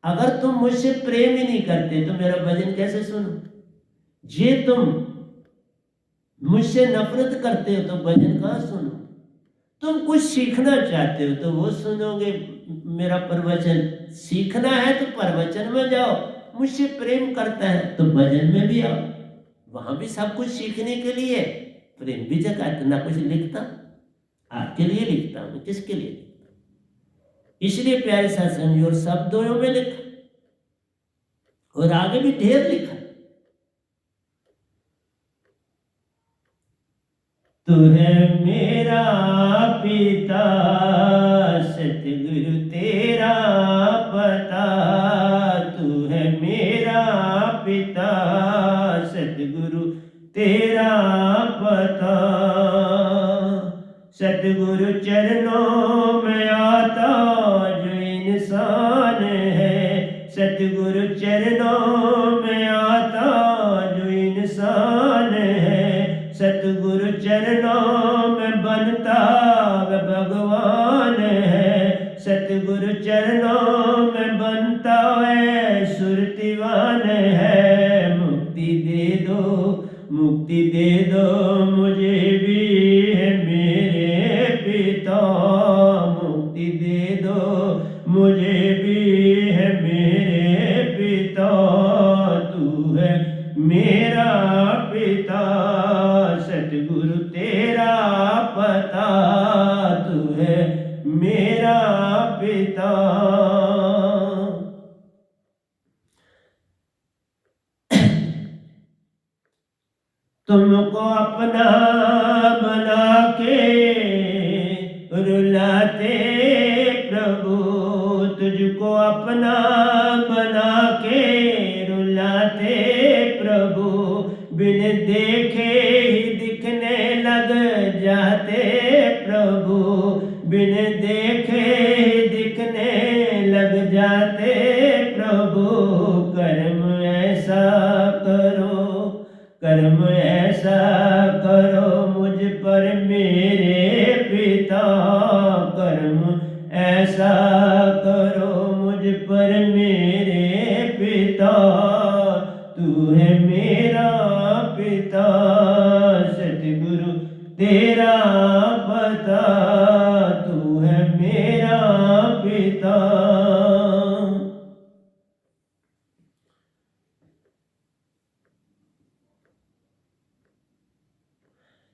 अगर तुम मुझसे प्रेम ही नहीं करते तो मेरा भजन कैसे सुनो? जे तुम मुझसे नफरत करते हो तो भजन कहाँ सुनो? तुम कुछ सीखना चाहते हो तो वो सुनोगे मेरा प्रवचन। सीखना है तो प्रवचन में जाओ। मुझसे प्रेम करता है तो भजन में भी आओ। वहां भी सब कुछ सीखने के लिए प्रेम भी जगाता। ना कुछ लिखता, आपके लिए लिखता हूं, किसके लिए लिखता हूं? इसलिए प्यारे सत्संगी और शब्दों में लिखा और आगे भी ढेर लिखा। तू है मेरा पिता सतगुरु तेरा पता। तू है मेरा पिता सतगुरु तेरा पता। सतगुरु चरणों में आता जो इंसान है। सतगुरु चरणों में आता जो इंसान है। सतगुरु चरणों में बनता वह भगवान है। सतगुरु चरणों में बनता है सुरतिवान है। मुक्ति दे दो मुझे भी है मेरे पिता। मुक्ति दे दो मुझे भी है मेरे पिता। तू है मेरा पिता सतगुरु तेरा पता। तू है मेरा पिता। तुमको अपना बना के रुलाते प्रभु। तुझको अपना बना के रुलाते प्रभु। बिन देखे ही दिखने लग जाते प्रभु। बिन देखे ही दिखने लग जाते प्रभु। कर्म ऐसा करो, कर्म ऐसा करो मुझ पर मेरे पिता। कर्म ऐसा करो मुझ पर मेरे पिता। तू है मेरा पिता सतगुरु तेरा पता। तू है मेरा पिता।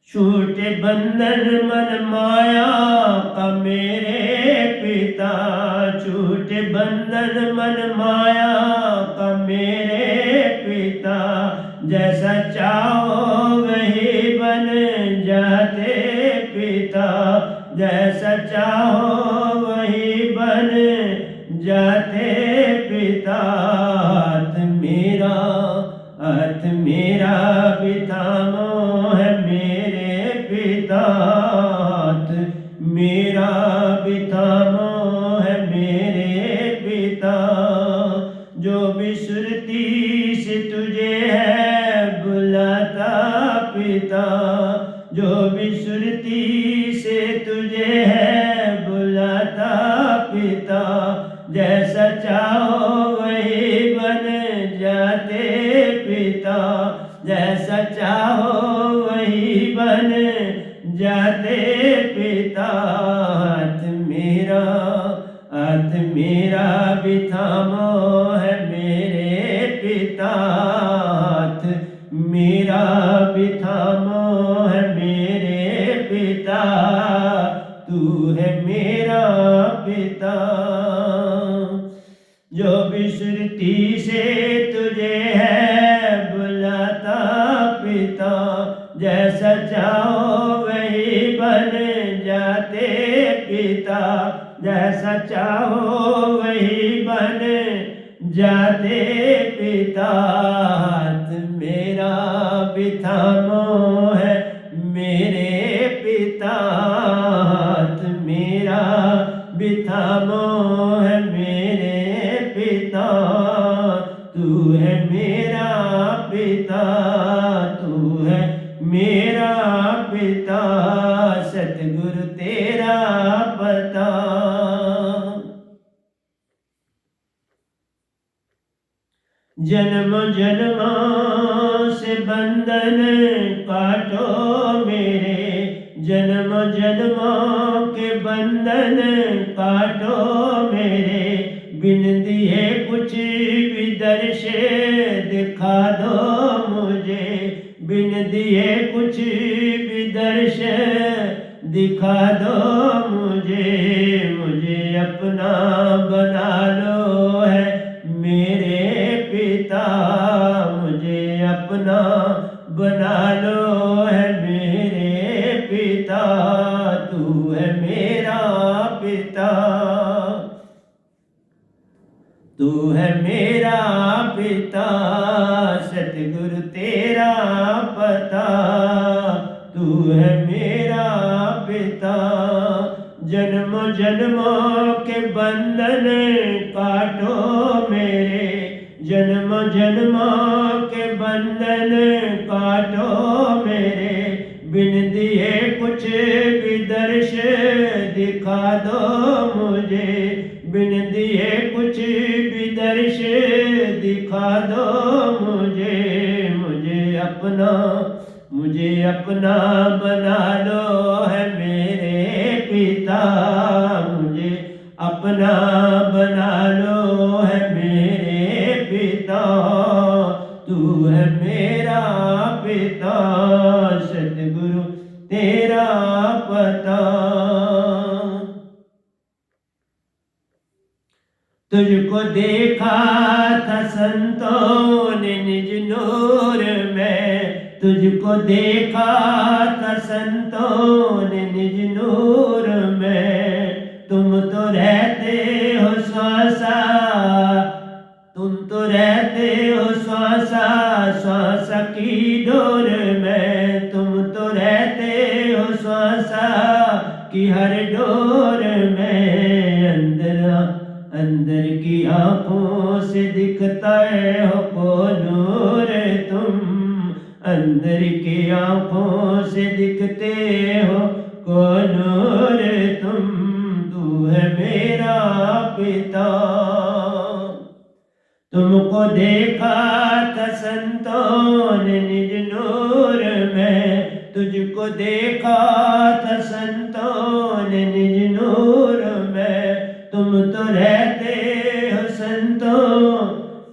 छूटे बंधन मन माया का मेरे पिता। छूटे बंधन मन माया का मेरे पिता। जैसा चाहो वही बन जाते पिता। जैसा चाहो वही बन जाते पिता। हाथ मेरा बिथामो है मेरे पिता। हाथ मेरा बिथामो है मेरे पिता। जो भी सुरती से तुझे है बुलाता पिता। जो भी सुरती से तुझे है बुलाता पिता। जैसा चाहो वही बन जाते पिता। जैसा चाहो वही बन जाते पिता। हाथ मेरा बिथामो है मेरे पिता। हाथ मेरा बिथामो है मेरे पिता। तू है मेरा पिता। जो विसुरती से तुझे है बुलाता पिता। जैसा चाहो वही बन जाते पिता। जैसा चाहो वही बन जाते पिता। हाथ मेरा बिथामो है मेरे पिता। हाथ मेरा बिथामो है मेरे पिता। तू है मेरा पिता। तू है मेरा पिता सतगुरु तेरा पता। जन्म जन्मों से बंधन काटो मेरे, जन्म जन्मों के बंधन काटो मेरे, बिन दिए कुछ भी दर्श दिखा दो मुझे, बिन दिए कुछ भी दर्श दिखा दो मुझे, मुझे अपना बना लो है मेरे पिता, मुझे अपना बना लो है मेरे पिता, तू है मेरा पिता, तू है मेरा पिता, सतगुरु तेरा पता, तू है मेरा पिता, जन्म जन्मों के बंधन काटो मेरे, जन्म जन्मों के बंधन काटो मेरे, बिन दिए कुछ भी दर्श दिखा दो मुझे, बिन दिए कुछ भी दर्श दिखा दो मुझे, मुझे अपना बना लो है मेरे पिता, मुझे अपना बना लो है मेरे पिता, तू है मेरा पिता, सतगुरु तेरा पता, तुझको देखा था संतों ने निज नूर में, तुझको देखा था संतों ने निज नूर में, तुम तो रहते हो श्वासा, तुम तो रहते हो श्वासा श्वासा की डोर में, तुम तो रहते हो श्वासा की हर डोर में, अंदर की आंखों से दिखता है हो को नूर तुम, अंदर की आंखों से दिखते हो को नूर तुम, तू है मेरा पिता, तुमको देखा था संतों ने निज नूर में, तुझको देखा था संतों ने निज नूर में, तुम तो रहते हो संतों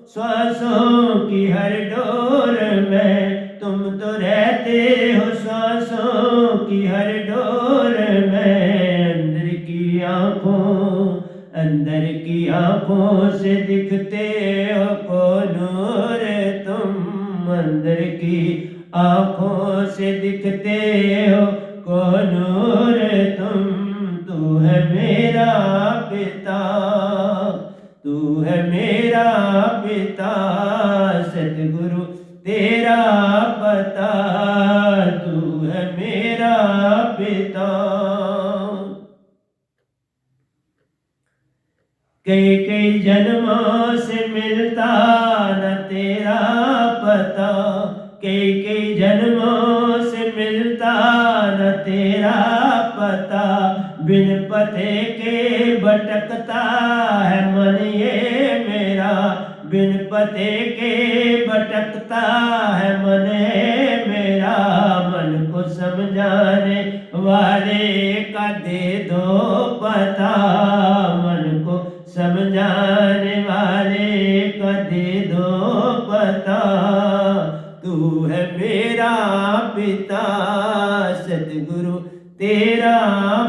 श्वासों की हर डोर में, तुम तो रहते हो श्वासों की हर डोर में, अंदर की आंखों से दिखते हो को नूर तुम, अंदर की आंखों से दिखते हो को नूर तुम, तू है मेरा पिता, तू है मेरा पिता, सतगुरु तेरा पता, तू है मेरा पिता, कई कई जन्मों से मिलता न तेरा पता, कई कई जन्मों से मिलता न तेरा पता, बिन पते के भटकता है मन ये मेरा, बिन पते के भटकता है मन ये मेरा, मन को समझाने वाले का दे दो पता, मन को समझाने वाले का दे दो पता, तू है मेरा पिता, सतगुरु तेरा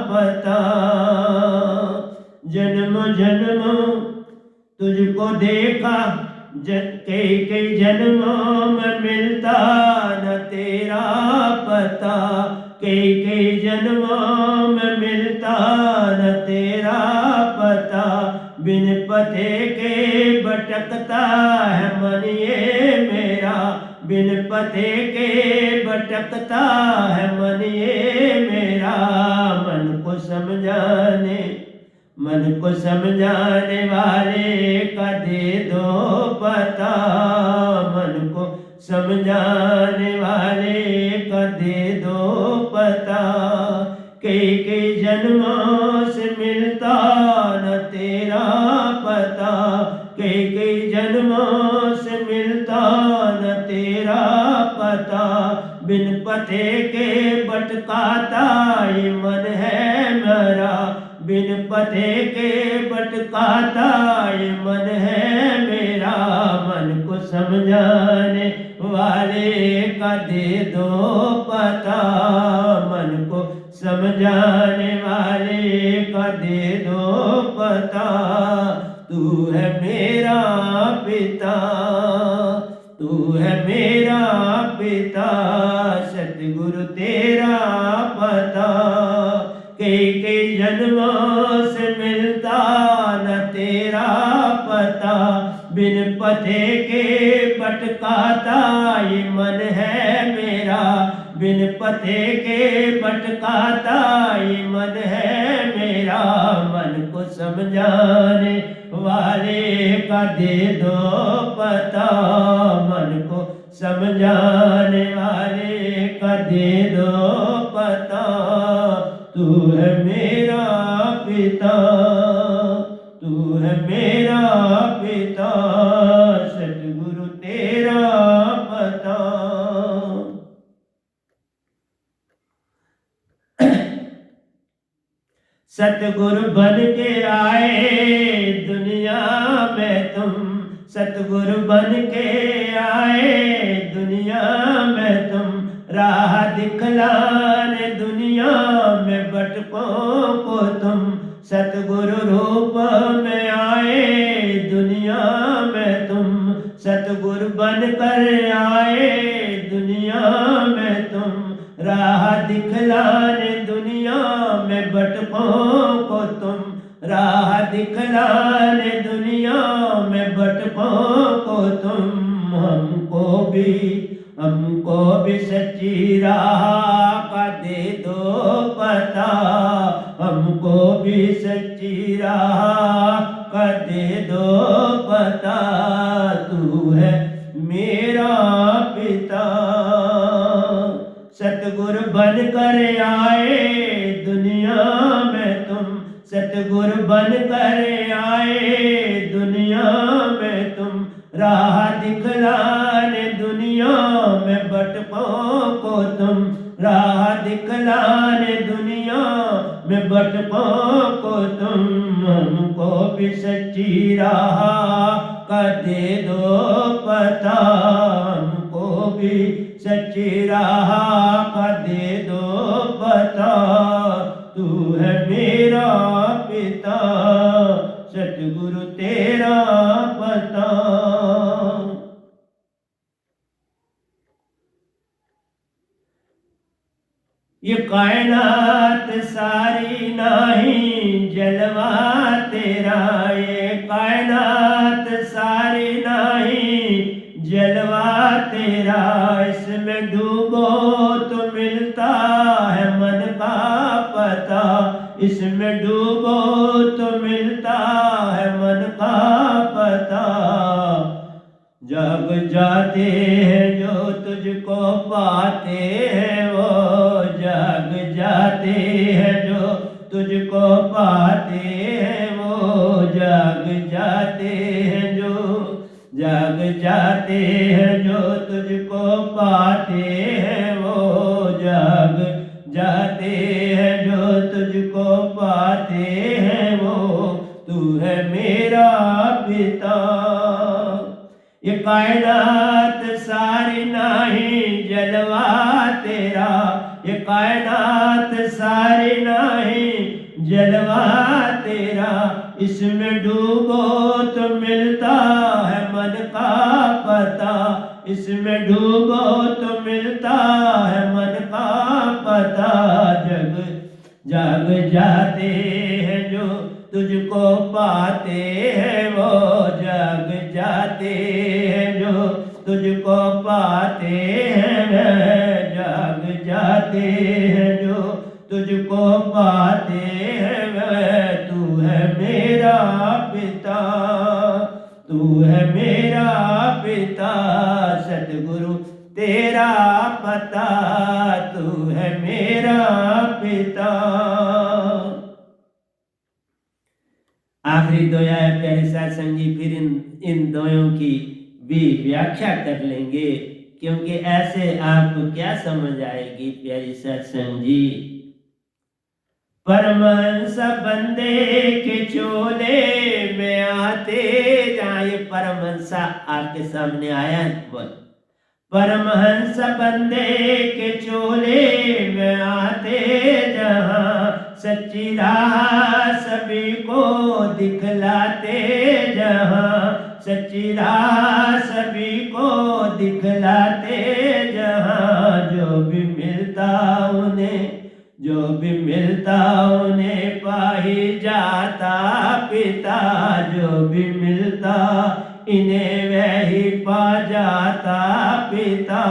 पता, जन्म जन्म तुझको देखा, कई कई जन्मों में मिलता न तेरा पता, कई कई जन्मों में मिलता न तेरा पता, बिन पते के भटकता है मन ये मेरा, बिन पते के भटकता है मन ये मेरा, मन को समझाने वाले का दे दो पता, मन को समझाने वाले का दे दो पता, कई कई जन्मों से मिलता न तेरा पता, कई कई जन्मों से बिन पते के भटकाता ये मन है मेरा, बिन पते के भटकाता ये मन है मेरा। मन को समझाने वाले का दे दो पता, मन को समझाने वाले का दे दो पता। तू है मेरा पिता, तू है मेरा पिता, सतगुरु तेरा पता। कई जन्मों से मिलता न तेरा पता, बिन पते के भटकाता ये मन है मेरा, बिन पते के भटकाता ये मन है मेरा। मन को समझाने वाले का दे दो पता, मन को समझाने वाले का दे दो पता। तू है मेरा पिता, तू है मेरा पिता, सतगुरु तेरा पता। सतगुरु बन के आए दुनिया में तुम, सतगुरु बन के आए दुनिया में तुम। राह दिखलाने दुनिया में भटकों को तुम, सतगुरु रूप में आए दुनिया में तुम। सतगुरु बन कर आए दुनिया में तुम, राह दिखलाने दुनिया में भटकों को तुम। राह दिखलाने दुनिया में भटकों को तुम। हमको भी सच्ची राह का दे दो पता, हमको भी सच्ची राह का दे दो पता। तू है मेरा पिता, सतगुरु बन कर आए दुनिया में तुम, सतगुरु बन कर आए दुनिया में तुम। राह दिखलाने दुनिया में भटकों को तुम, राह दिखलाने दुनिया में भटकों को तुम। हमको भी सच्ची राह का दे दो पता, हमको भी सच्ची राह का दे दो पता। तू है मेरा पिता, सतगुरु तेरा पता। ये कायनात सारी नहीं जलवा तेरा, ये कायनात सारी नहीं जलवा तेरा। इसमें डूबो तो मिलता है मन का पता, इसमें डूबो तो मिलता है मन का पता। जग जाते हैं जो तुझको पाते हैं वो, जग जाते हैं जो तुझको पाते हैं वो। जग जाते हैं जो, जग जाते हैं जो तुझको पाते हैं वो। जग जाते हैं जो तुझको पाते हैं वो। तू है मेरा पिता, ये कायनात सारी नहीं जलवा तेरा, ये कायनात सारी नहीं जलवा तेरा। इसमें डूबो तो मिलता है मन का पता, इसमें डूबो तो मिलता है मन का पता। जग जाते हैं जो तुझको पाते हैं वो। जग जाते हैं जो तुझको पाते हैं, जग जाते हैं जो तुझको पाते हैं। तू है मेरा पिता, तू है मेरा पिता, सतगुरु तेरा पता। तू है मेरा पिता। आखिरी दो आया प्यारे साथ संगी, फिर इन दोयों की भी व्याख्या कर लेंगे। क्योंकि ऐसे आपको क्या समझ आएगी प्यारी सत्संग जी। परमहंस बंदे के चोले में आते जाए, परमहंसा आपके सामने आया है, बोल परमहंस बंदे के चोले में आते जहां, सच्ची राह सभी को दिखलाते जहां, सच्ची राह सभी को दिखलाते जहां, जो भी मिलता उन्हें, जो भी मिलता उन्हें पा ही जाता पिता, जो भी मिलता इन्हें वह ही पा जाता पिता,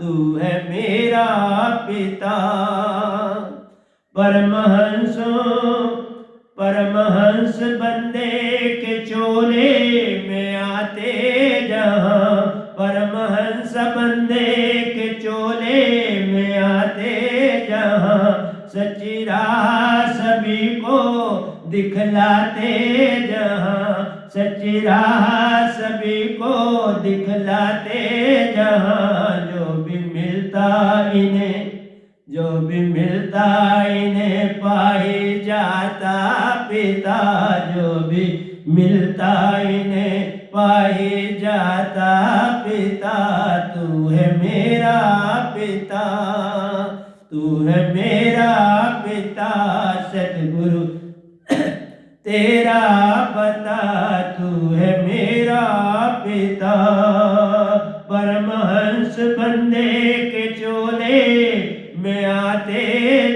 तू है मेरा पिता। परमहंस बंदे के चोले में आते जहां, परमहंस बंदे के चोले में आते जहां, सच्ची राह सभी को दिखलाते जहां, सच्ची राह सभी को दिखलाते जहां, जो भी मिलता इन्हें, जो भी मिलता इन्हें पा ही जाता पिता, जो भी मिलता इन्हें पा ही जाता पिता, तू है मेरा पिता, तू है मेरा पिता, सतगुरु तेरा बता, तू है मेरा पिता। परमहंस बंदे के चोले में आते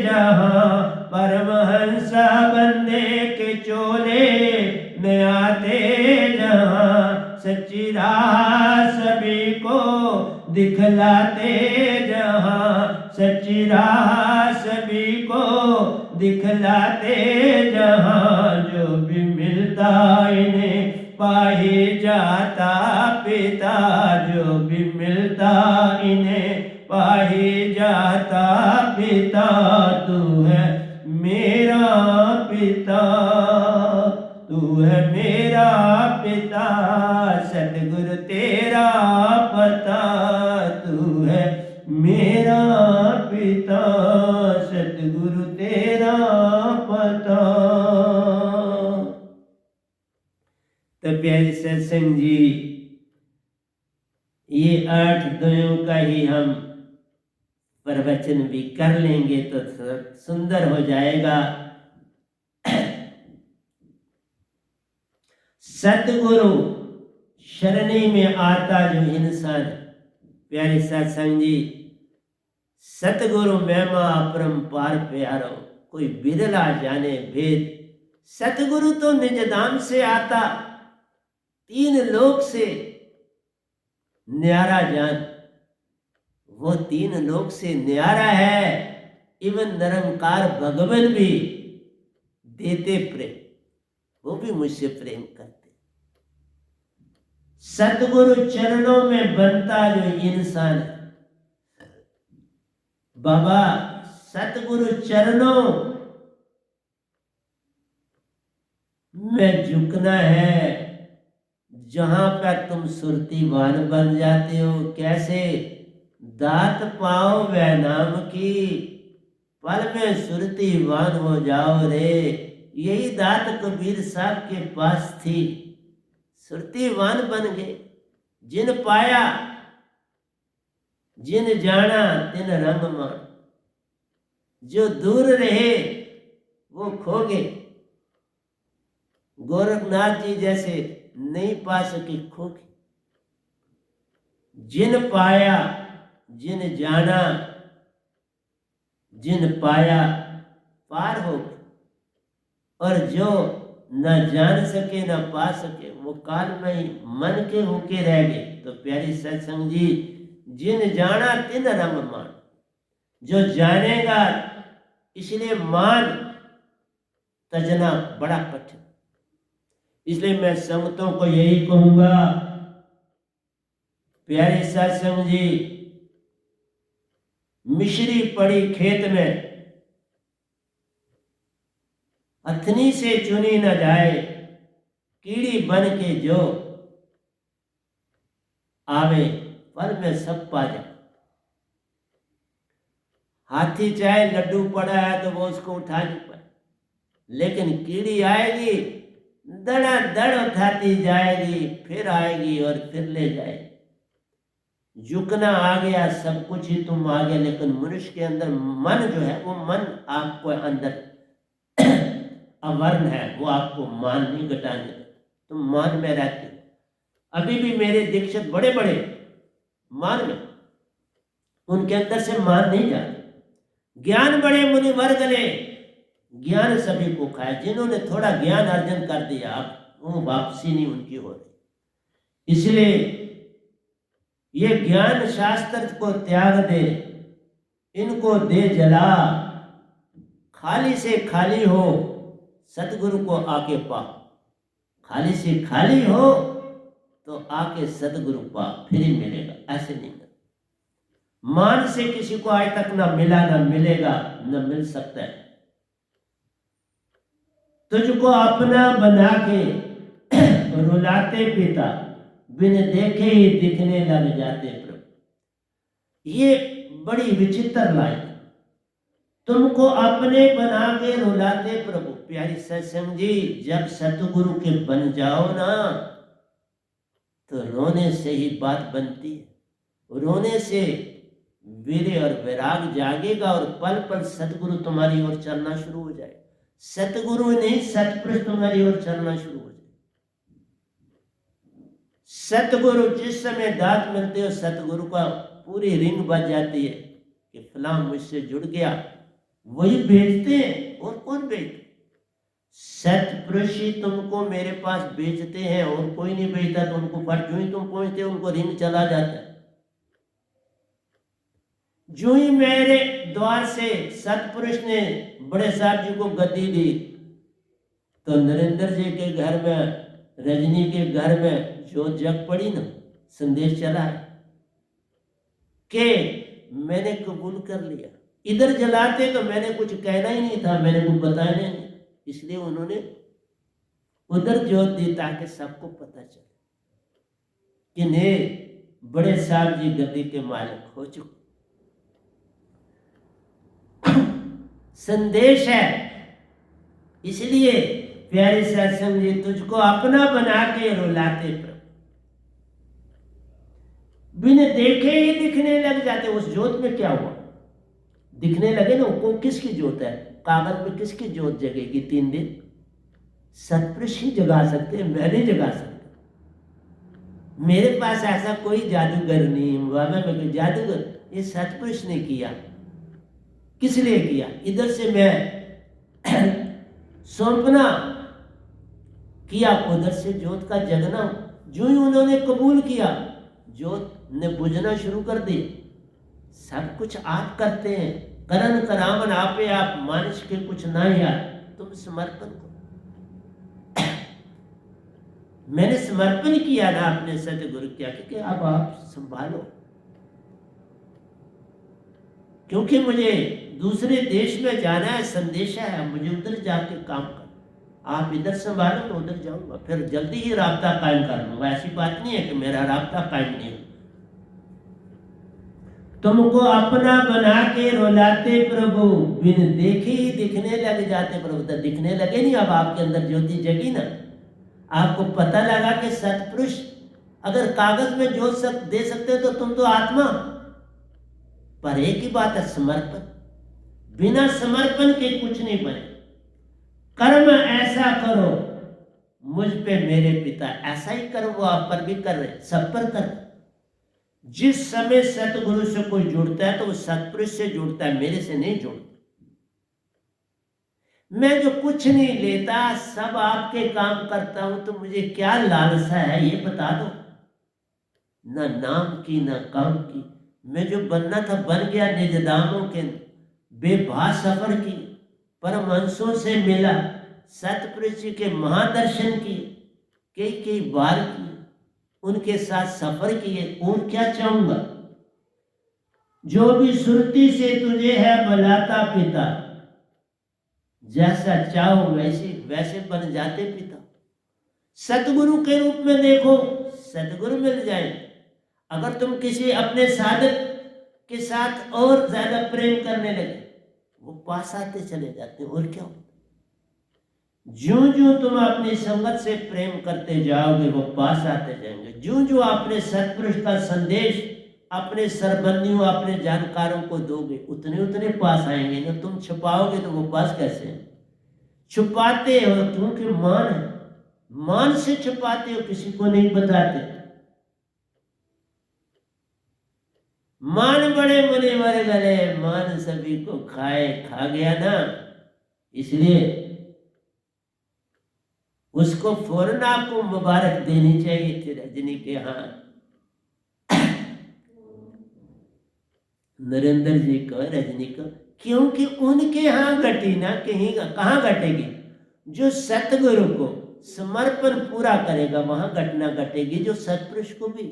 जहां, परमहंस बंदे के चोले में आते जहां, सच्ची राह सभी को दिखलाते जहां, सच्ची राह सभी को दिखलाते जहां, जो भी मिलता इन्हें पा ही जाता पिता, जो भी मिलता इन्हें पा ही जाता पिता, तू है मेरा पिता, तू है मेरा पिता, सतगुरु तेरा पता, तू है मेरा पिता, सतगुरु तेरा पता। तो प्यारे सत्संग जी, ये 8 द्वयों का ही हम प्रवचन भी कर लेंगे तो सुंदर हो जाएगा। सतगुरु शरणी में आता जो इंसान, प्यारे सत्संग जी, सतगुरु महिमा अपरंपार प्यारो, कोई बिरला जाने भेद। सतगुरु तो निज धाम से आता, 3 लोक से न्यारा जान, वो 3 लोक से न्यारा है। इवन निरंकार भगवान भी देते प्रेम, वो भी मुझसे प्रेम करते। सतगुरु चरणों में बनता जो इंसान, बाबा सतगुरु चरणों में झुकना है, जहां पर तुम सुरतीवान बन जाते हो। कैसे? दात पाओ वह नाम की, पल में सुरतीवान हो जाओ रे। यही दात कबीर साहब के पास थी, सुरतीवान बन गए। जिन पाया जिन जाना तिन रंग मान, जो दूर रहे वो खो गए। गोरखनाथ जी जैसे नहीं पा सके, खो गए। जिन पाया जिन जाना जिन पाया पार हो गए, और जो न जान सके न पा सके वो काल में ही मन के होके रह गए। तो प्यारी सत्संग जी, जिन जाना तिन रंग मान, जो जानेगा, इसलिए मान तजना बड़ा कठिन। इसलिए मैं संगतों को यही कहूंगा, प्यारी सत्संग जी, मिश्री पड़ी खेत में, हथनी से चुनी न जाए, कीड़ी बन के जो आवे पल में सब पा जाए। हाथी चाहे लड्डू पड़ा है तो वो उसको उठा नहीं पाए, लेकिन कीड़ी आएगी धड़ाधड़ उठाती जाएगी, फिर आएगी और फिर ले जाएगी। झुकना आ गया, सब कुछ ही तुम आ गया, लेकिन मनुष्य के अंदर मन जो है, वो मन आपको अंदर अवर्ण है, वो आपको मान नहीं घटाने देता। तुम मान में रहते हो। अभी भी मेरे दीक्षित बड़े बड़े मान में, उनके अंदर से मान नहीं जाता। ज्ञान बड़े मुनि वर्ग ने ज्ञान सभी को खाया। जिन्होंने थोड़ा ज्ञान अर्जन कर दिया, अब वो वापसी नहीं उनकी हो रही। इसलिए ये ज्ञान शास्त्र को त्याग दे, इनको दे जला, खाली से खाली हो, सतगुरु को आके पा। खाली से खाली हो तो आके सतगुरु पा, फिर ही मिलेगा, ऐसे नहीं मिलेगा। मान से किसी को आज तक ना मिला, ना मिलेगा, ना मिल सकता है। तुझको अपना बना के रुलाते पिता, बिन देखे ही दिखने लग जाते प्रभु। ये बड़ी विचित्र लाइन। तुमको अपने बना के रुलाते प्रभु। प्यारी सत्संग जी, जब सतगुरु के बन जाओ ना, तो रोने से ही बात बनती है। रोने से वीर्य और वैराग जागेगा और पल पल सतगुरु तुम्हारी ओर चलना शुरू हो जाए। सतगुरु नहीं, सतपुरुष तुम्हारी ओर चलना शुरू हो जाए। सतगुरु जिस समय दात मिलते हो, सतगुरु का पूरी रिंग बज जाती है कि फलां मुझसे जुड़ गया। वही भेजते हैं, और कौन भेजते? सतपुरुष ही तुमको मेरे पास भेजते हैं, और कोई नहीं भेजता। तो उनको पर जो ही तुम पहुंचते हो, उनको रिंग चला जाता है। जो ही मेरे द्वार से सतपुरुष ने बड़े साहब जी को गद्दी दी, तो नरेंद्र जी के घर में, रजनी के घर में जो जग पड़ी ना, संदेश चला है कि मैंने कबूल कर लिया। इधर जलाते तो मैंने कुछ कहना ही नहीं था, मैंने कुछ बताया नहीं, इसलिए उन्होंने उधर जोत दी ताकि सबको पता चले कि ने बड़े साहब जी गद्दी के मालिक हो चुके। संदेश है। इसलिए प्यारे सत्संग जी, तुझको अपना बना के रुलाते प्रभु, बिन देखे ही दिखने लग जाते। उस जोत में क्या हुआ? दिखने लगे ना, वो किसकी जोत है? कागज पे किसकी जोत जगेगी 3 दिन? सतपुरुष ही जगा सकते हैं, मैं नहीं जगा सकता। मेरे पास ऐसा कोई जादूगर नहीं हुआ। मैं जादूगर, ये सतपुरुष ने किया। किस लिए किया? इधर से मैं सौंपना किया, उधर से जोत का जगना। जो ही उन्होंने कबूल किया, जोत ने बुझना शुरू कर दी। सब कुछ आप करते हैं, करन करावन आपे आप, मानुष के कुछ ना यार। तुम समर्पण करो। मैंने समर्पण किया ना अपने सतगुरु क्या, क्योंकि अब आप संभालो। क्योंकि मुझे दूसरे देश में जाना है, संदेशा है, मुझे उधर जाके काम कर। आप इधर संभालो, मैं उधर जाऊंगा, फिर जल्दी ही राब्ता कायम कर लूंगा। ऐसी बात नहीं है कि मेरा राब्ता कायम नहीं हो। तुमको अपना बना के रुलाते प्रभु, बिन देखे ही दिखने लग जाते प्रभु। तो दिखने लगे नहीं, अब आपके अंदर ज्योति जगी ना, आपको पता लगा कि सतपुरुष अगर कागज में जोत दे सकते तो तुम तो आत्मा। पर एक ही बात है, समर्पण। बिना समर्पण के कुछ नहीं बने। कर्म ऐसा करो मुझ पे मेरे पिता, ऐसा ही कर्म वो आप पर भी कर रहे, सब पर कर। जिस समय सतगुरु से कोई जुड़ता है तो वो सतपुरुष से जुड़ता है, मेरे से नहीं जुड़ता। मैं जो कुछ नहीं लेता, सब आपके काम करता हूं, तो मुझे क्या लालसा है ये बता दो। न नाम की न काम की। मैं जो बनना था बन गया, निजदामों के बेभा सफर की, परमहंसों से मिला, सतपुरुष जी के महादर्शन किए, कई बार किए, उनके साथ सफर किए। और क्या चाहूंगा? जो भी सुरती से तुझे है बुलाता पिता, जैसा चाहो वैसे बन जाते पिता। सतगुरु के रूप में देखो, सतगुरु मिल जाए। अगर तुम किसी अपने साधक के साथ और ज्यादा प्रेम करने लगे, वो पास आते चले जाते हैं। और क्या होता, ज्यों ज्यों तुम अपनी संगत से प्रेम करते जाओगे, वो पास आते जाएंगे। ज्यों ज्यों अपने सत्पुरुष का संदेश अपने सरबंदियों, अपने जानकारों को दोगे, उतने उतने पास आएंगे। ना तुम छुपाओगे तो वो पास कैसे हैं? छुपाते हो क्योंकि मान है, मान से छुपाते हो, किसी को नहीं बताते। मान बड़े मुनिवर गले, मान सभी को खाए, खा गया ना, इसलिए उसको फौरन आपको मुबारक देनी चाहिए थी रजनी के हाथ, नरेंद्र जी को, रजनी को, क्योंकि उनके यहाँ घटी ना, कहीं कहाँ घटेगी? जो सतगुरु को समर्पण पूरा करेगा वहां घटना घटेगी। जो सतपुरुष को भी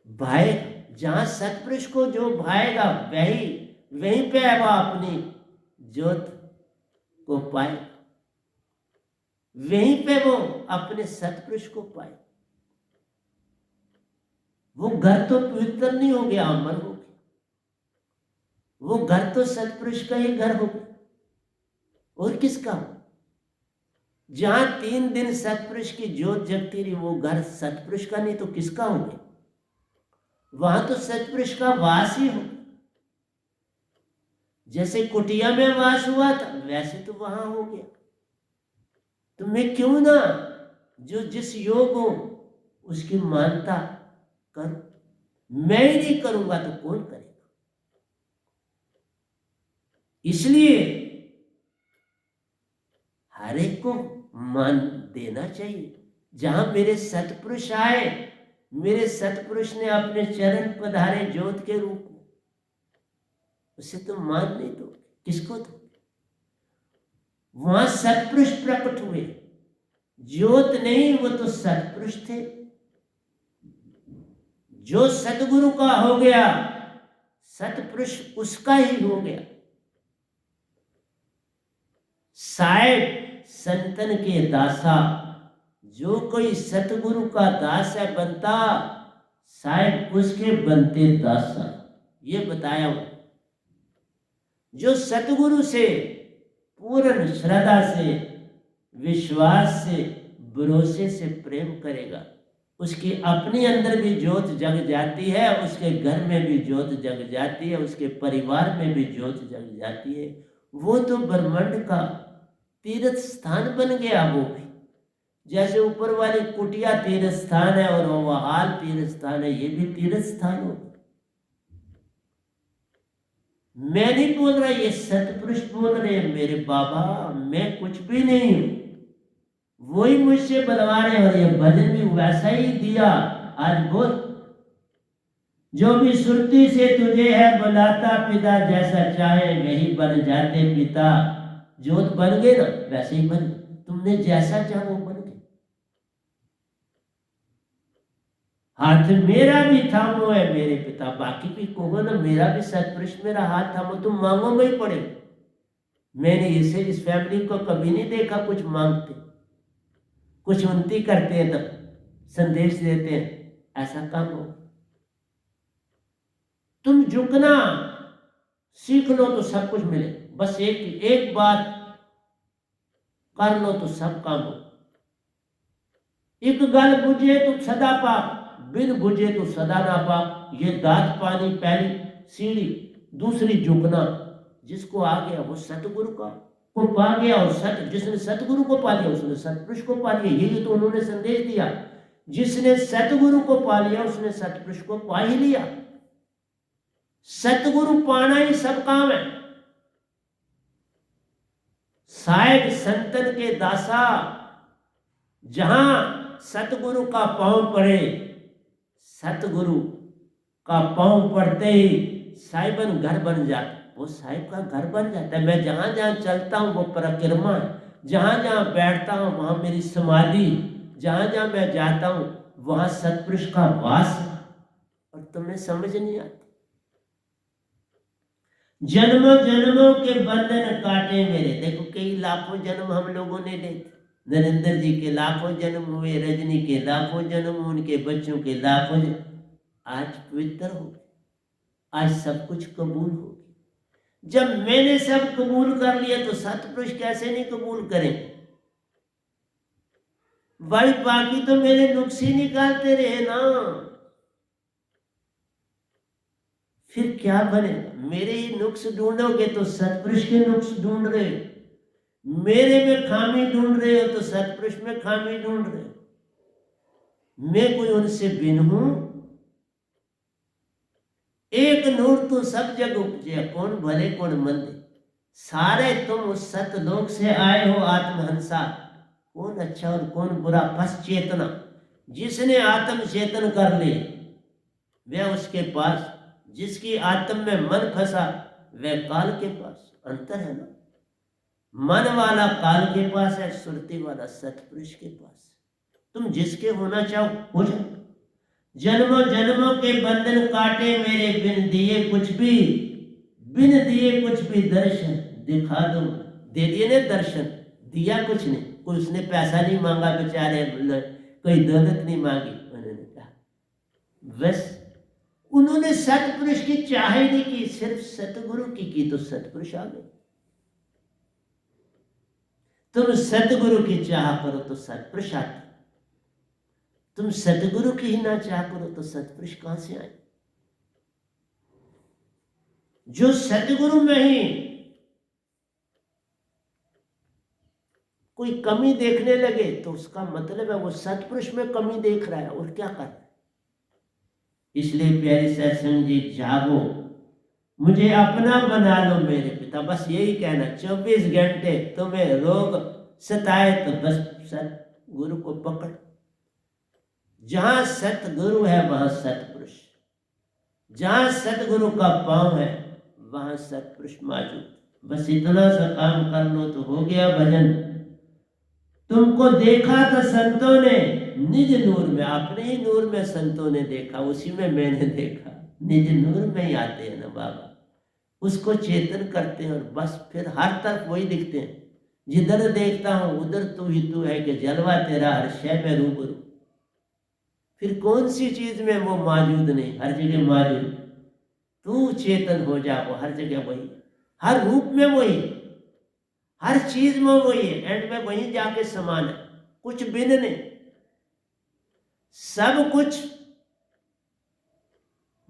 भाई, जहां सतपुरुष को जो भाएगा वहीं पे वो अपनी ज्योत को पाए, वहीं पे वो अपने सतपुरुष को पाए। वो घर तो पवित्र नहीं हो गया, अमर हो गया। वो घर तो सतपुरुष का ही घर हो गया, और किसका हो? जहां 3 दिन सतपुरुष की ज्योत जगती रही, वो घर सतपुरुष का नहीं तो किसका हो गया? वहां तो सतपुरुष का वास ही हो। जैसे कुटिया में वास हुआ था, वैसे तो वहां हो गया। तो मैं क्यों ना जो जिस योग हो उसकी मानता करूं? मैं ही नहीं करूंगा तो कौन करेगा? इसलिए हर एक को मान देना चाहिए। जहां मेरे सतपुरुष आए, मेरे सतपुरुष ने अपने चरण पधारे ज्योत के रूप में, उसे तो मान नहीं दो, किसको दो? वहां सतपुरुष प्रकट हुए, ज्योत नहीं, वो तो सतपुरुष थे। जो सतगुरु का हो गया, सतपुरुष उसका ही हो गया। साहेब संतन के दासा, जो कोई सतगुरु का दास है बनता, साहेब उसके बनते दासा। ये बताया हूं। जो सतगुरु से पूर्ण श्रद्धा से, विश्वास से, भरोसे से प्रेम करेगा, उसकी अपने अंदर भी ज्योत जग जाती है, उसके घर में भी ज्योत जग जाती है, उसके परिवार में भी ज्योत जग जाती है। वो तो ब्रह्मांड का तीर्थ स्थान बन गया। वो भी जैसे ऊपर वाली कुटिया तीर्थ स्थान है और वो हाल तीर्थ स्थान है, ये भी तीर्थ स्थान हो। मैं नहीं बोल रहा, ये सतपुरुष बोल रहे हैं मेरे बाबा, मैं कुछ भी नहीं हूं, वही मुझसे बुलवा रहे। और ये भजन भी वैसा ही दिया। आज बोल, जो भी सुरती से तुझे है बुलाता पिता, जैसा चाहे वही बन जाते पिता। ज्योत बन गए ना, वैसे ही बन, तुमने जैसा चाहा वो बन गए। हाथ मेरा भी थामो है मेरे पिता, बाकी भी कहो ना, मेरा भी सतपुरुष मेरा हाथ थामो, तुम मांगोगे ही पड़े। मैंने इसे इस फैमिली को कभी नहीं देखा कुछ मांगते, कुछ उन्नति करते हैं तब संदेश देते हैं, ऐसा काम हो। तुम झुकना सीख लो तो सब कुछ मिले। बस एक बात कर लो तो सब काम हो। एक गल बुझे तो सदा पाप, बिन बुझे तो सदा ना पाप। ये दात पानी पहली सीढ़ी, दूसरी झुकना। जिसको आ गया वो सतगुरु का को पा गया, और जिसने सतगुरु को पा लिया उसने सतपुरुष को पा लिया। यही तो उन्होंने संदेश दिया। जिसने सतगुरु को पा लिया उसने सतपुरुष को पा ही लिया। सतगुरु पाना ही सब काम है। साहेब संतन के दासा, जहां सतगुरु का पांव पड़े, सतगुरु का पांव पड़ते ही साहिबन घर बन जाता, वो साहिब का घर बन जाता है। मैं जहां जहां चलता हूं वो परिक्रमा है, जहां जहां बैठता हूं वहां मेरी समाधि, जहां जहां मैं जाता हूं वहां सतपुरुष का वास है। और तुम्हें समझ नहीं आती। जन्मों जन्मों के बंधन काटे मेरे। देखो कई लाखों जन्म हम लोगों ने लेते, नरेंद्र जी के लाखों जन्म हुए, रजनी के लाखों जन्म, उनके बच्चों के लाखों जन्म। आज पवित्र हो, आज सब कुछ कबूल हो। जब मैंने सब कबूल कर लिया तो सतपुरुष कैसे नहीं कबूल करेंगे? भाई बाकी तो मेरे नुक्स ही निकालते रहे ना, फिर क्या बनेगा? मेरे ही नुक्स ढूंढोगे तो सतपुरुष के नुक्स ढूंढ रहे हो, मेरे में खामी ढूंढ रहे हो तो सतपुरुष में खामी ढूंढ रहे हो। मैं कोई उनसे भिन्न हूं? एक नूर तो सब जग उपजे, कौन भले कौन मंदे, सारे तुम उस सतलोक से आए हो आत्महंसा। कौन अच्छा और कौन बुरा? बस चेतना, जिसने आत्म चेतन कर ली वह उसके पास, जिसकी आत्म में मन फंसा वह काल के पास। अंतर है ना, मन वाला काल के पास है, सुरती वाला सतपुरुष के पास। तुम जिसके होना चाहो हो जाओ। जन्मों जन्मों के बंधन काटे मेरे, बिन दिए कुछ भी, बिन दिए कुछ भी दर्शन दिखा दो। दे दिए ने दर्शन, दिया कुछ नहीं, कोई उसने पैसा नहीं मांगा बेचारे, कोई दौलत नहीं मांगी। उन्होंने कहा बस उन्होंने सतपुरुष की चाह ही नहीं की, सिर्फ सतगुरु की तो सतपुरुष आ गए। तुम सतगुरु की चाह करो तो सतपुरुष आते, तुम सतगुरु की ही ना चाह करो तो सतपुरुष कहां से आए? जो सतगुरु में ही कोई कमी देखने लगे तो उसका मतलब है वो सतपुरुष में कमी देख रहा है, और क्या कर रहा है। इसलिए प्यारे सत्संग जी, जागो, मुझे अपना बना लो मेरे पिता। बस यही कहना, 24 घंटे तुम्हें रोग सताए तो बस सतगुरु को पकड़। जहां सतगुरु है वहां सतपुरुष, जहां सतगुरु का पांव है वहां सतपुरुष मौजूद। बस इतना सा काम कर लो तो हो गया भजन। तुमको देखा था संतों ने निज नूर में, अपने ही नूर में संतों ने देखा, उसी में मैंने देखा। निज नूर में ही आते हैं ना बाबा, उसको चेतन करते हैं और बस फिर हर तरफ वही दिखते हैं। जिधर देखता हूं उधर तू ही तू है कि जलवा तेरा हर शय में रूबरू। फिर कौन सी चीज में वो मौजूद नहीं, हर जगह मौजूद। तू चेतन हो जा, वो हर जगह वही, हर रूप में वही, हर चीज में वही है, एंड में वही जाके समान है, कुछ भिन्न नहीं। सब कुछ,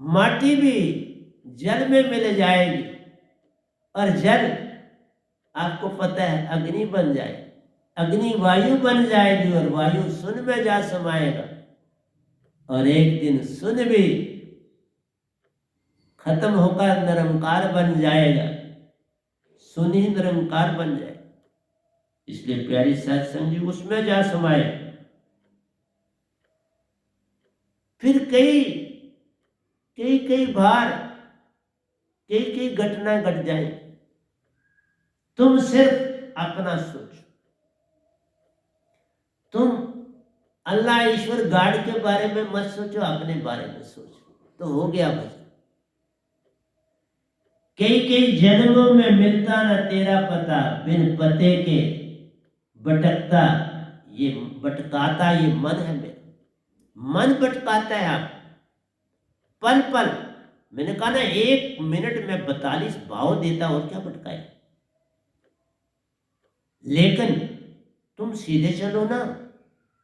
माटी भी जल में मिल जाएगी, और जल आपको पता है अग्नि बन जाए, अग्नि वायु बन जाएगी, और वायु शून्य में जा समाएगा, और एक दिन शून्य भी खत्म होकर निरंकार बन जाएगा, शून्य ही निरंकार बन जाए। इसलिए प्यारी सत्संग जी, उसमें जा समाए। फिर कई बार कई घटना घट जाए, तुम सिर्फ अपना सोचो, तुम अल्लाह ईश्वर गाड के बारे में मत सोचो, अपने बारे में सोचो, तो हो गया भजन। कई जन्मों में मिलता न तेरा पता, बिन पते के भटकता ये भटकाता ये मन है मेरा। मन भटकाता है आप पल पल। मैंने कहा ना, 1 मिनट में 42 भाव देता, और क्या भटकाए। लेकिन तुम सीधे चलो ना,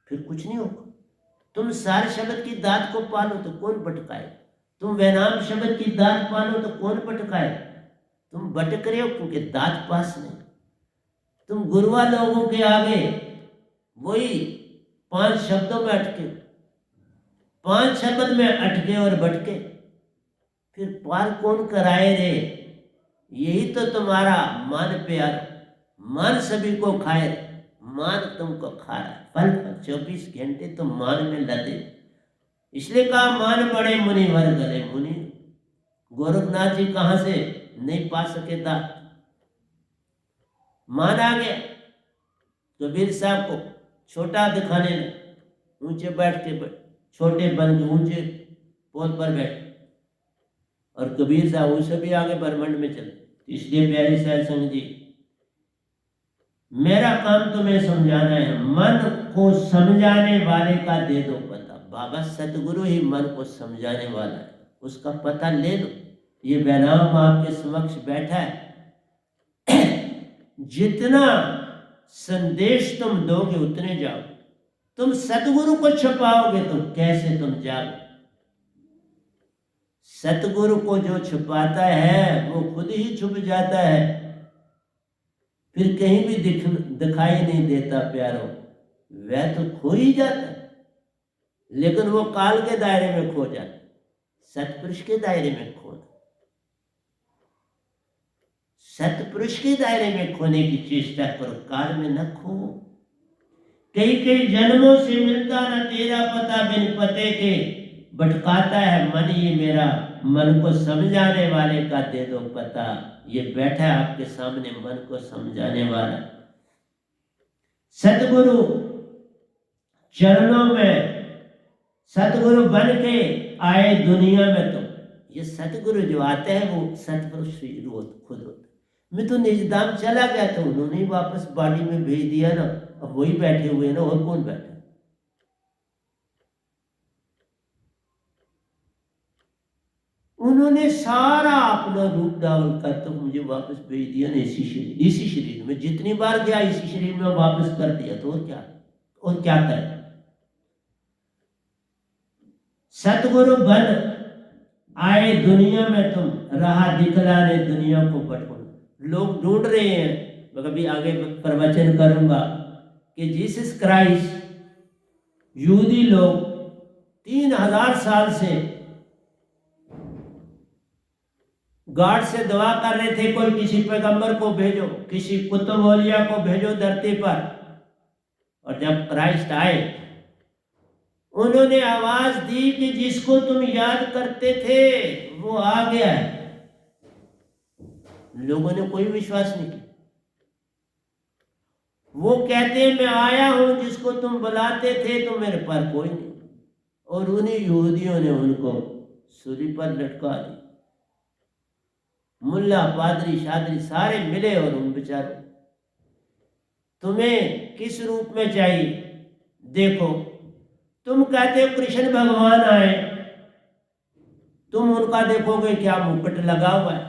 फिर कुछ नहीं होगा। तुम सार शब्द की दात को पालो तो कौन भटकाए, तुम वैनाम शब्द की दात पालो तो कौन भटकाए। तुम भटक रहे हो क्योंकि दात पास नहीं। तुम गुरुआ लोगों के आगे वही 5 शब्दों में अटके, 5 शब्द में अटके और भटके, फिर पार कौन कराए रे। यही तो तुम्हारा मान प्यार, मान सभी को खाए, मान तुमको खा रहा है, पल पल 24 घंटे तुम मान में लदे। इसलिए कहा मान बड़े मुनिवर गले मुनि। गोरखनाथ जी कहां से नहीं पा सके था, मान आ गया। कबीर साहब को छोटा दिखाने लगे, ऊंचे बैठ के छोटे बन के ऊंचे पोल पर बैठ, और कबीर साहब उससे भी आगे ब्रह्मांड में चले। इसलिए प्यारे साध संग जी, मेरा काम तुम्हें समझाना है। मन को समझाने वाले का दे दो पता। बाबा सतगुरु ही मन को समझाने वाला है, उसका पता ले लो। ये बैनाम आपके समक्ष बैठा है। जितना संदेश तुम दोगे उतने जाओ। तुम सतगुरु को छुपाओगे तो कैसे तुम जाओ। सतगुरु को जो छुपाता है वो खुद ही छुप जाता है, फिर कहीं भी दिखाई नहीं देता प्यारो। वह तो खो ही जाता है, लेकिन वो काल के दायरे में खो जाता है, सतपुरुष के दायरे में खोना। सतपुरुष के दायरे में खोने की चेष्टा करो, काल में न खो। कई कई जन्मों से मिलता न तेरा पता, बिन पते के भटकाता है मन ये मेरा। मन को समझाने वाले का दे दो पता। ये बैठा है आपके सामने मन को समझाने वाला सतगुरु। चरणों में सतगुरु बन के आए दुनिया में। तो ये सतगुरु जो आते हैं वो सतपुरुष खुद होते। मैं तो निजधाम चला गया था, उन्होंने वापस बॉडी में भेज दिया ना, अब वही बैठे हुए ना, और कौन बैठे। उन्होंने सारा अपना रूप धारण कर तो मुझे वापस भेज दिया ना, इसी शरीर में। जितनी बार गया इसी शरीर में वापस कर दिया, तो और क्या करे। सतगुरु बन आए दुनिया में, तुम राह दिखलाने दुनिया को भटको। लोग ढूंढ रहे हैं, मैं कभी आगे प्रवचन करूंगा कि जीसस क्राइस्ट, यहूदी लोग 3000 साल से गॉड से दुआ कर रहे थे, कोई किसी पैगंबर को भेजो, किसी कुतुब औलिया को भेजो धरती पर। और जब क्राइस्ट आए, उन्होंने आवाज दी कि जिसको तुम याद करते थे वो आ गया है। लोगों ने कोई विश्वास नहीं किया। वो कहते हैं मैं आया हूं, जिसको तुम बुलाते थे तो मेरे पर कोई नहीं। और उन्हीं यहूदियों ने उनको सूली पर लटका दिया। मुल्ला पादरी शादरी सारे मिले और उन बेचारों, तुम्हें किस रूप में चाहिए देखो। तुम कहते हो कृष्ण भगवान आए, तुम उनका देखोगे क्या मुकुट लगा हुआ है,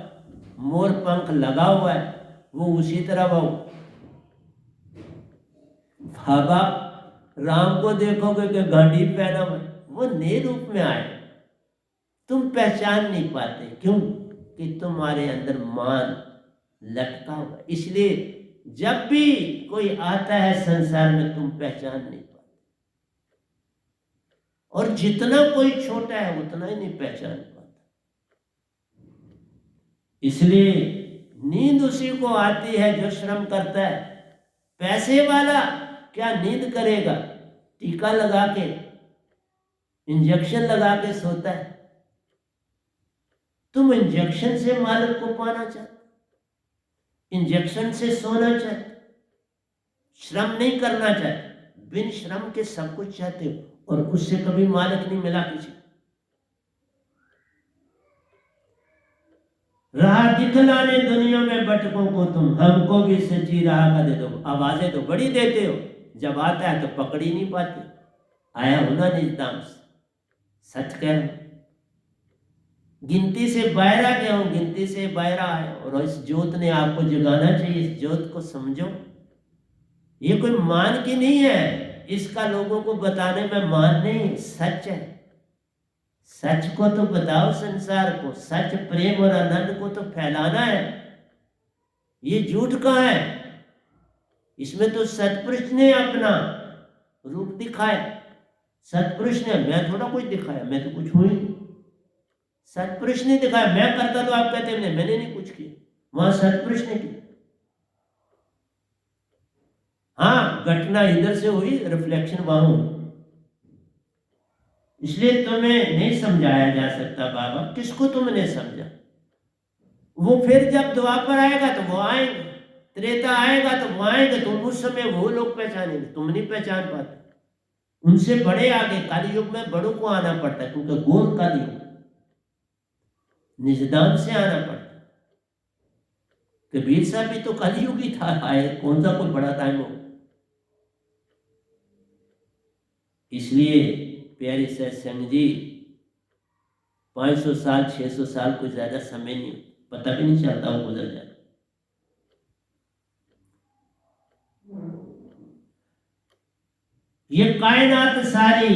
मोर पंख लगा हुआ है, वो उसी तरह वो। बाबा राम को देखोगे कि घाटी पहना हुआ, वो नए रूप में आए। तुम पहचान नहीं पाते, क्यों कि तुम्हारे अंदर मान लटका हुआ। इसलिए जब भी कोई आता है संसार में तुम पहचान नहीं पाते, और जितना कोई छोटा है उतना ही नहीं पहचान पाता। इसलिए नींद उसी को आती है जो श्रम करता है। पैसे वाला क्या नींद करेगा, टीका लगा के इंजेक्शन लगा के सोता है। तुम इंजेक्शन से मालिक को पाना चाहते, इंजेक्शन से सोना चाहते, श्रम नहीं करना चाहते, बिन श्रम के सब कुछ चाहते हो, और उससे कभी मालिक नहीं मिला किसी। राह दिखलाने दुनिया में भटकों को तुम, हमको भी सच्ची राह का दे दो। आवाजें तो बड़ी देते हो, जब आता है तो पकड़ ही नहीं पाते। आया हूं ना निजधाम से, सच कह रहा हूं। गिनती से बायरा गया हूं, गिनती से बायरा है, और इस ज्योत ने आपको जगाना चाहिए। इस ज्योत को समझो, ये कोई मान की नहीं है, इसका लोगों को बताने में मान नहीं, सच है। सच को तो बताओ संसार को, सच प्रेम और आनंद को तो फैलाना है। ये झूठ कहाँ है? इसमें तो सतपुरुष ने अपना रूप दिखाया। सतपुरुष ने, मैं थोड़ा कुछ दिखाया, मैं तो कुछ हूं ही नहीं। सतपुरुष ने दिखाया, मैं करता तो आप कहते हैं मैंने नहीं कुछ किया, वहां सतपुरुष ने किया। हाँ, घटना इधर से हुई, रिफ्लेक्शन वहां हुई। इसलिए तुम्हें नहीं समझाया जा सकता बाबा। किसको तुमने समझा? वो फिर जब द्वापर आएगा तो वो आएंगे, त्रेता आएगा तो वो आएंगे, तो उस समय वो लोग पहचानेंगे, तुम नहीं पहचान पाते। उनसे बड़े आगे कलयुग में बड़ों को आना पड़ता है, क्योंकि घोर कलयुग, निजधाम से आना पड़ता। कबीर साहब भी तो कलयुग ही था, आए कौन सा कोई बड़ा टाइम हो। इसलिए प्यारे सत्संग जी, 500 साल 600 साल कोई ज्यादा समय नहीं, पता भी नहीं चलता, वो गुजर जाता। ये कायनात सारी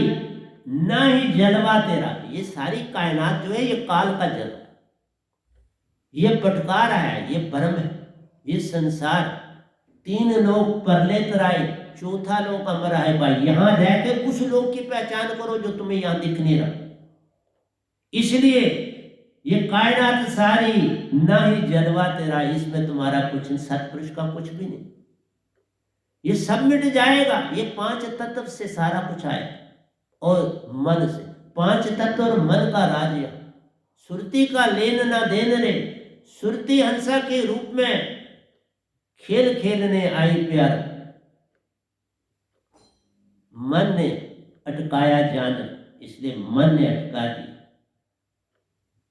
ना ही जलवा तेरा, ये सारी कायनात जो है ये काल का जल है, ये पटका रहा है, ये भ्रम है, ये संसार। 3 लोग परले तराए, चौथा लोग अमर है भाई। यहां रहकर उस लोग की पहचान करो जो तुम्हें यहां दिख नहीं रहा। इसलिए ये कायनात सारी ना ही जलवा तेरा, इसमें तुम्हारा कुछ, सतपुरुष का कुछ भी नहीं, ये सब मिट जाएगा। ये 5 तत्व से सारा कुछ आए और मन से, 5 तत्व और मन का राज्य। सुरती का लेन ना देन रे, सुरती हंसा के रूप में खेल खेलने आई प्यार, मन ने अटकाया जान, इसलिए मन ने अटका दिया।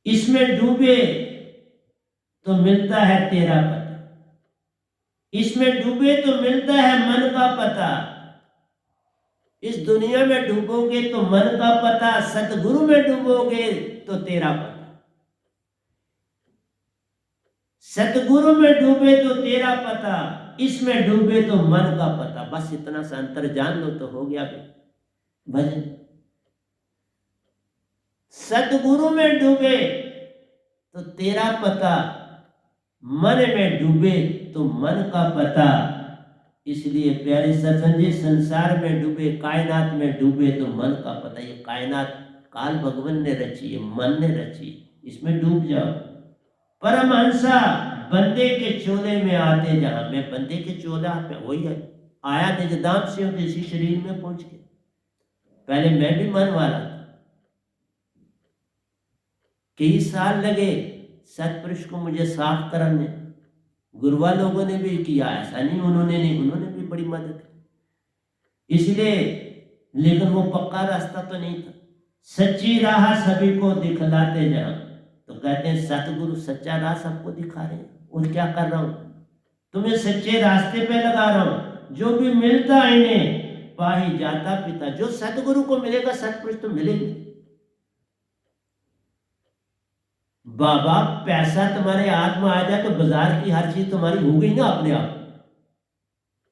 इसमें डूबे तो मिलता है तेरा पता, इसमें डूबे तो मिलता है मन का पता। इस दुनिया में डूबोगे तो मन का पता, सतगुरु में डूबोगे तो तेरा पता। सतगुरु में डूबे तो तेरा पता, इसमें डूबे तो मन का पता। बस इतना सा अंतर जान लो तो हो गया भजन। सतगुरु में डूबे तो तेरा पता, मन में डूबे तो मन का पता। इसलिए प्यारे सत्संग जी, संसार में डूबे, कायनात में डूबे तो मन का पता। ये कायनात काल भगवान ने रची है, मन ने रची, इसमें डूब जाओ। परमहंसा बंदे के चोले में आते जहां, मैं बंदे के चोला पे वही है आया, निजदाम से किसी शरीर में पहुंच के। पहले मैं भी मन वाला था, कई साल लगे सतपुरुष को मुझे साफ करने। गुरुवा लोगों ने भी किया, ऐसा नहीं उन्होंने भी बड़ी मदद की। इसलिए लेकिन वो पक्का रास्ता तो नहीं था। सच्ची राह सभी को दिखलाते जहां, तो कहते हैं सतगुरु सच्चा राह सबको दिखा रहे हैं। और क्या कर रहा हूं, तुम्हें सच्चे रास्ते पे लगा रहा हूं। जो भी मिलता इन्हें पाही जाता पिता, जो सतगुरु को मिलेगा सतपुरुष तो मिलेंगे। बाबा पैसा तुम्हारे हाथ में आ जाए तो बाजार की हर चीज तुम्हारी हो गई ना अपने आप।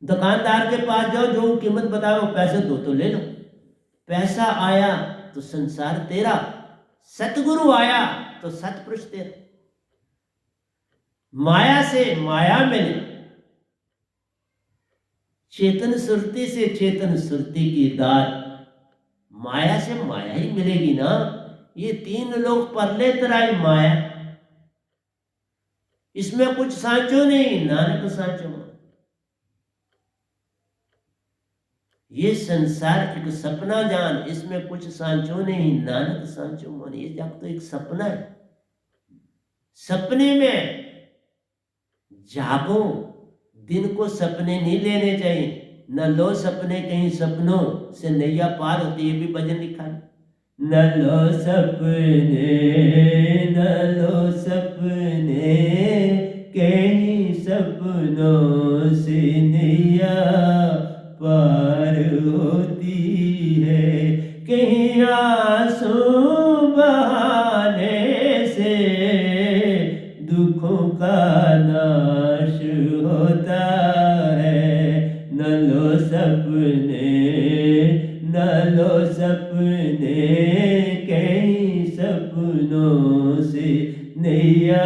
दुकानदार के पास जाओ, जो कीमत बताओ पैसे दो तो ले लो। पैसा आया तो संसार तेरा, सतगुरु आया तो सतपुरुष तेरा। माया से माया मिले, चेतन सुरती से चेतन सुरती की दात। माया से माया ही मिलेगी ना। ये 3 लोग परले तराई माया, इसमें कुछ सांचो नहीं, नानक सांचो। ये संसार एक सपना जान, इसमें कुछ सांचो नहीं, नानक सांचो मन। ये जग तो एक सपना है, सपने में जागो। दिन को सपने नहीं लेने चाहिए, न लो सपने कहीं सपनों से नैया पार होती। ये भी भजन लिखा है, न लो सपने, न लो सपने कहीं सपनों से नैया पार होती है। कहीं आंसू बहाने से दुखों का नाश होता है। न लो सपने, न लो सपने कहीं सपनों से नैया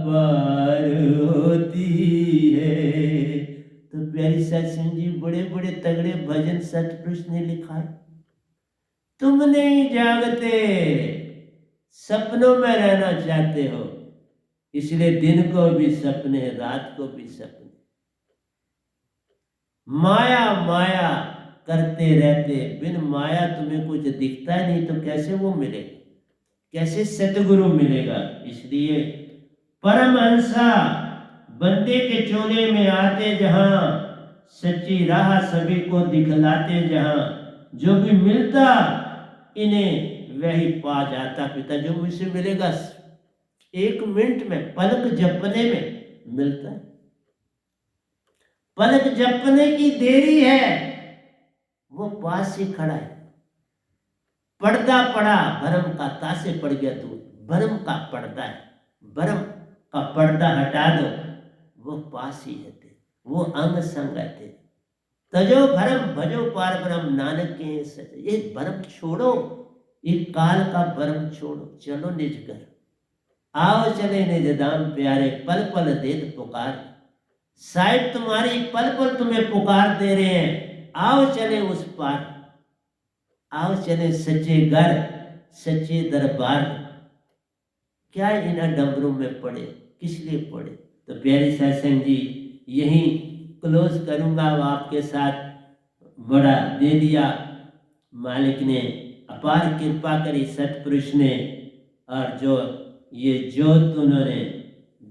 पार होती है। तो प्यारी सत्संग जी, बड़े बड़े तगड़े भजन सतपुरुष ने लिखा है। तुम नहीं जागते, सपनों में रहना चाहते हो, इसलिए दिन को भी सपने, रात को भी सपने। माया माया करते रहते, बिन माया तुम्हें कुछ दिखता नहीं, तो कैसे वो मिलेगा, कैसे सतगुरु मिलेगा। इसलिए परमहंसा बंदे के चोले में आते जहां, सच्ची राह सभी को दिखलाते जहां। जो भी मिलता इन्हें वही पा जाता पिता। जो मुझसे मिलेगा 1 मिनट में, पलक झपकने में, मिलता है। पलक झपकने की देरी है, वो पास ही खड़ा है। पर्दा पड़ा भरम का, तासे पड़ गया तू, भरम का पर्दा है, भरम का पर्दा हटा दो, वो पास ही है तेरे, वो अंग संग है तेरे। तजो भरम भजो पार ब्रह्म, नानक के सच। ये भरम छोड़ो, ये काल का भरम छोड़ो, चलो निज घर, आओ चले निज धाम प्यारे, पल पल देत पुकार। साहिब तुम्हारी पल पल तुम्हें पुकार दे रहे हैं, आओ चले उस पार, आओ चले सच्चे घर, सच्चे दरबार। क्या इन डमरू में पड़े, किस लिए पड़े? तो प्यारी सत्संग जी यहीं क्लोज करूंगा। आपके साथ बड़ा दे दिया मालिक ने, अपार कृपा करी सतपुरुष ने, और जो ये ज्योत उन्होंने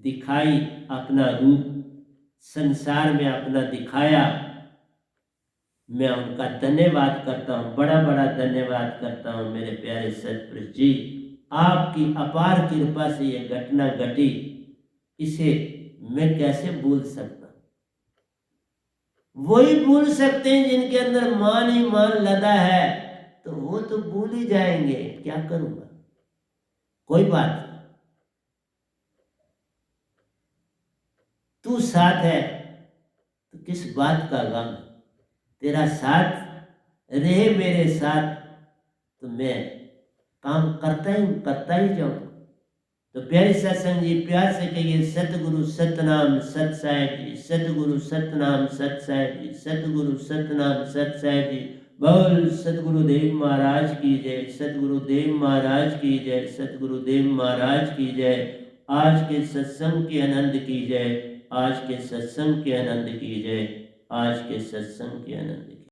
दिखाई, अपना रूप संसार में अपना दिखाया, मैं उनका धन्यवाद करता हूँ, बड़ा बड़ा धन्यवाद करता हूँ मेरे प्यारे सतपुरुष जी। आपकी अपार कृपा से ये घटना घटी, इसे मैं कैसे भूल सकता? वही भूल सकते हैं जिनके अंदर मान ही मान लदा है, तो वो तो भूल ही जाएंगे, क्या करूंगा, कोई बात। तू साथ है तो किस बात का गम, तेरा साथ रहे मेरे साथ तो मैं काम करता ही जाऊं। तो प्यारे सत्संग जी प्यार से कहिए सतगुरु सतनाम सत साहिब जी, सतगुरु सतनाम सत साहिब जी, सतगुरु सतनाम सत साहिब जी। बोल सतगुरुदेव महाराज की जय, सतगुरुदेव महाराज की जय, सतगुरुदेव महाराज की जय। आज के सत्संग के आनंद की जय, आज के सत्संग के आनंद की जय, आज के सत्संग के आनंद।